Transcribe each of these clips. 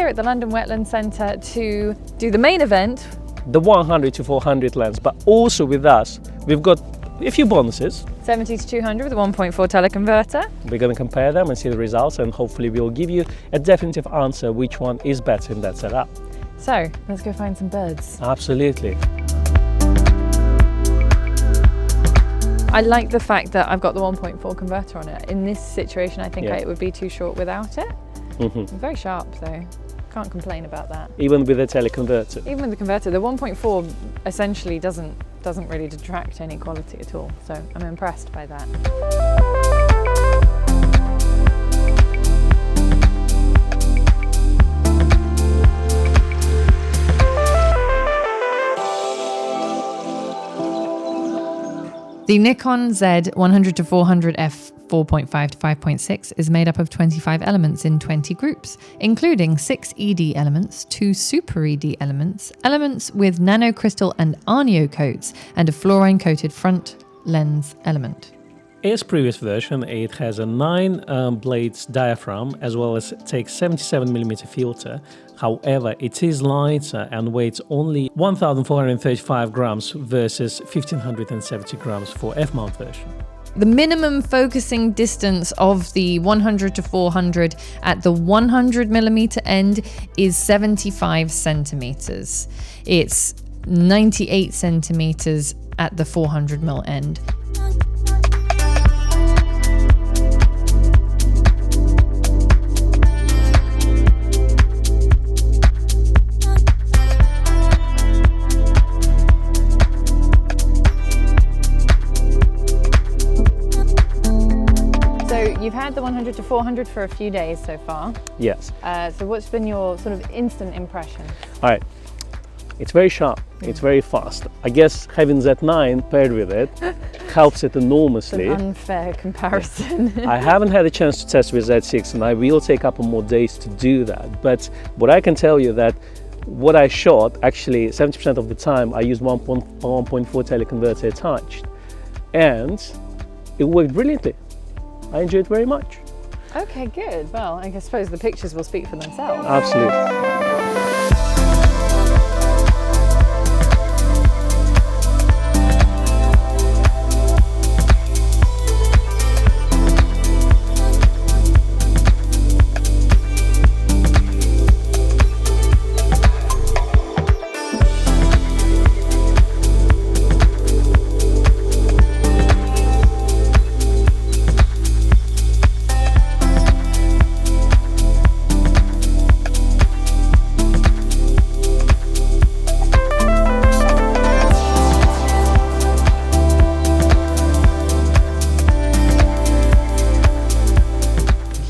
here at the London Wetland Centre to do the main event. The 100 to 400 lens, but also with us, we've got a few bonuses. 70 to 200 with a 1.4 teleconverter. We're going to compare them and see the results, and hopefully we'll give you a definitive answer which one is better in that setup. So let's go find some birds. Absolutely. I like the fact that I've got the 1.4 converter on it. In this situation, I think it would be too short without it. Very sharp though. Can't complain about that. Even with the teleconverter? Even with the converter, the 1.4 essentially doesn't really detract any quality at all. So I'm impressed by that. The Nikon Z 100 to 400 f 4.5 to 5.6 is made up of 25 elements in 20 groups, including 6 ED elements, 2 Super ED elements, elements with nanocrystal and Arneo coats, and a fluorine-coated front lens element. As previous version, it has a 9 blades diaphragm as well as takes 77mm filter. However, it is lighter and weighs only 1,435 grams versus 1,570 grams for F-mount version. The minimum focusing distance of the 100 to 400 at the 100mm end is 75 centimeters. It's 98 centimeters at the 400mm end. You've had the 100 to 400 for a few days so far. Yes. So what's been your sort of instant impression? All right. It's very sharp. It's very fast. I guess having Z9 paired with it helps it enormously. It's an unfair comparison. I haven't had a chance to test with Z6, and I will take a couple more days to do that. But what I can tell you that what I shot, actually 70% of the time I used 1.4 teleconverter attached, and it worked brilliantly. I enjoyed it very much. Okay, good. Well, I suppose the pictures will speak for themselves. Absolutely.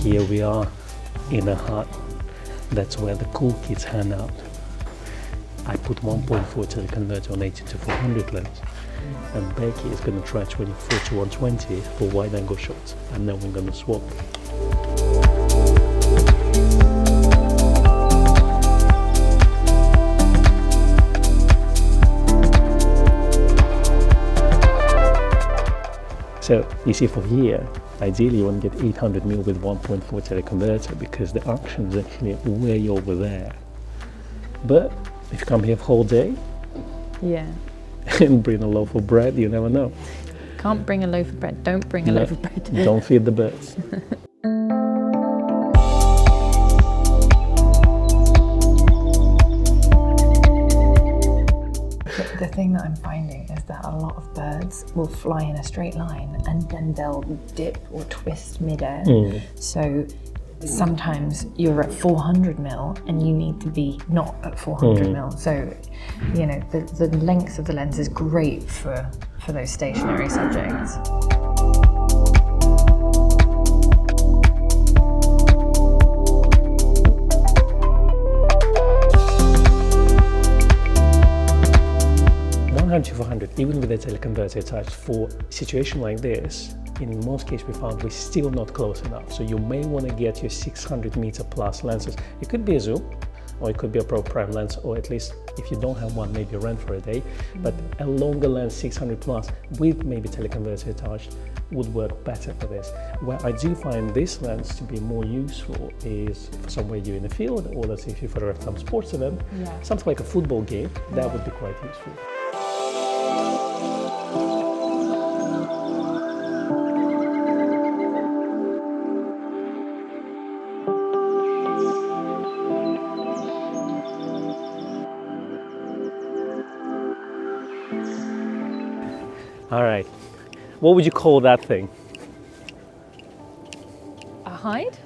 Here we are in a hut. That's where the cool kids hang out. I put 1.4 teleconverter on 80 to 400 lens, and Becky is going to try 24 to 120 for wide angle shots, and then we're going to swap. So you see, for here, ideally you want to get 800mm with 1.4 teleconverter because the action is actually way over there. But if you come here for whole day, and bring a loaf of bread, you never know. Can't bring a loaf of bread. Don't bring a loaf of bread. Don't feed the birds. The thing that I'm finding is that a lot of birds will fly in a straight line and then they'll dip or twist midair. So sometimes you're at 400mm and you need to be not at 400mm. So, you know, the length of the lens is great for those stationary subjects. To 400, even with a teleconverter attached, for a situation like this, in most cases we found we're still not close enough. So you may want to get your 600 meter plus lenses. It could be a zoom, or it could be a pro prime lens, or at least if you don't have one, maybe rent for a day. But a longer lens, 600 plus, with maybe teleconverter attached, would work better for this. Where I do find this lens to be more useful is for somewhere you're in the field, or let's say if you photograph some sports event, something like a football game, that would be quite useful. All right, what would you call that thing? A hide?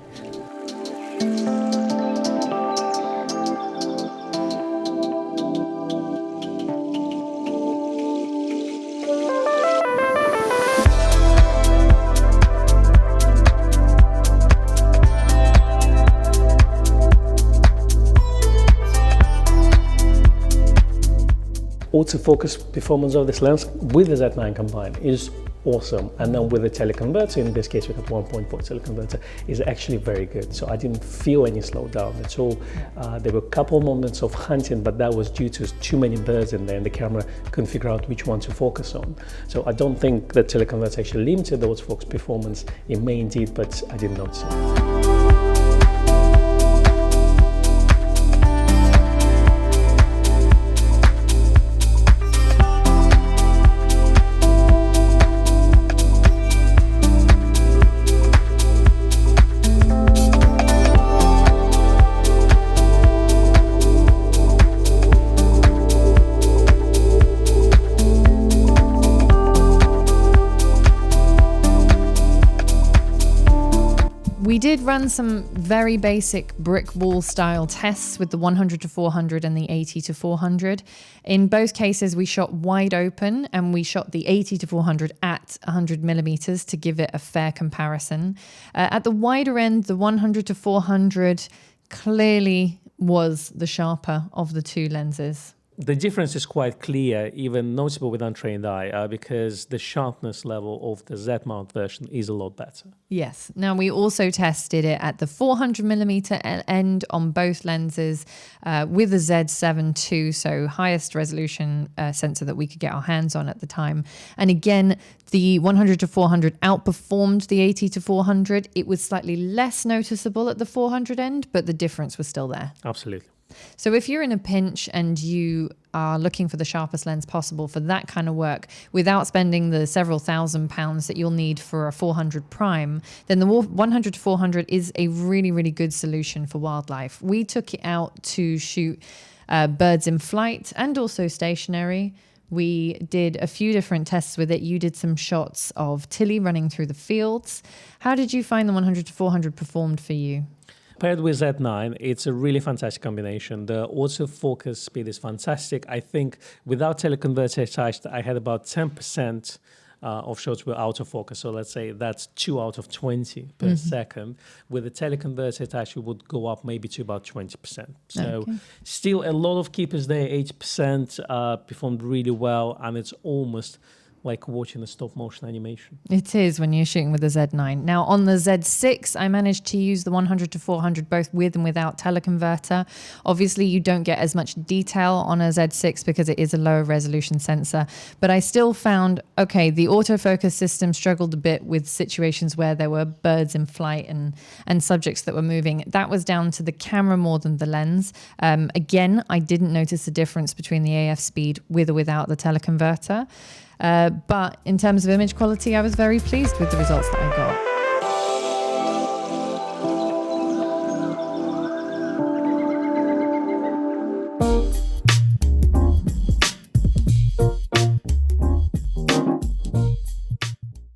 Autofocus performance of this lens with the Z9 combined is awesome, and then with the teleconverter, in this case we got 1.4 teleconverter, is actually very good. So I didn't feel any slowdown at all. There were a couple of moments of hunting, but that was due to too many birds in there and the camera couldn't figure out which one to focus on. So I don't think that teleconverter actually limited the autofocus performance. It may indeed, but I didn't notice it. We did run some very basic brick wall style tests with the 100 to 400 and the 80 to 400. In both cases, we shot wide open and we shot the 80 to 400 at 100 millimeters to give it a fair comparison. At the wider end, the 100 to 400 clearly was the sharper of the two lenses. The difference is quite clear, even noticeable with untrained eye, because the sharpness level of the Z mount version is a lot better. Yes. Now, we also tested it at the 400 millimeter end on both lenses with the Z7 II, so highest resolution sensor that we could get our hands on at the time. And again, the 100 to 400 outperformed the 80 to 400. It was slightly less noticeable at the 400 end, but the difference was still there. Absolutely. So if you're in a pinch and you are looking for the sharpest lens possible for that kind of work without spending the several £1,000s that you'll need for a 400 prime, then the 100 to 400 is a really, really good solution for wildlife. We took it out to shoot birds in flight and also stationary. We did a few different tests with it. You did some shots of Tilly running through the fields. How did you find the 100 to 400 performed for you? Paired with Z9, it's a really fantastic combination. The autofocus speed is fantastic. I think without teleconverter attached, I had about 10% of shots with autofocus. So let's say that's 2 out of 20 per second. With the teleconverter attached, it would go up maybe to about 20%. So still a lot of keepers there, 80% performed really well, and it's almost like watching a stop motion animation. It is when you're shooting with the Z9. Now on the Z6, I managed to use the 100 to 400 both with and without teleconverter. Obviously, you don't get as much detail on a Z6 because it is a lower resolution sensor, but I still found, okay, the autofocus system struggled a bit with situations where there were birds in flight and subjects that were moving. That was down to the camera more than the lens. Again, I didn't notice a difference between the AF speed with or without the teleconverter. But in terms of image quality, I was very pleased with the results that I got.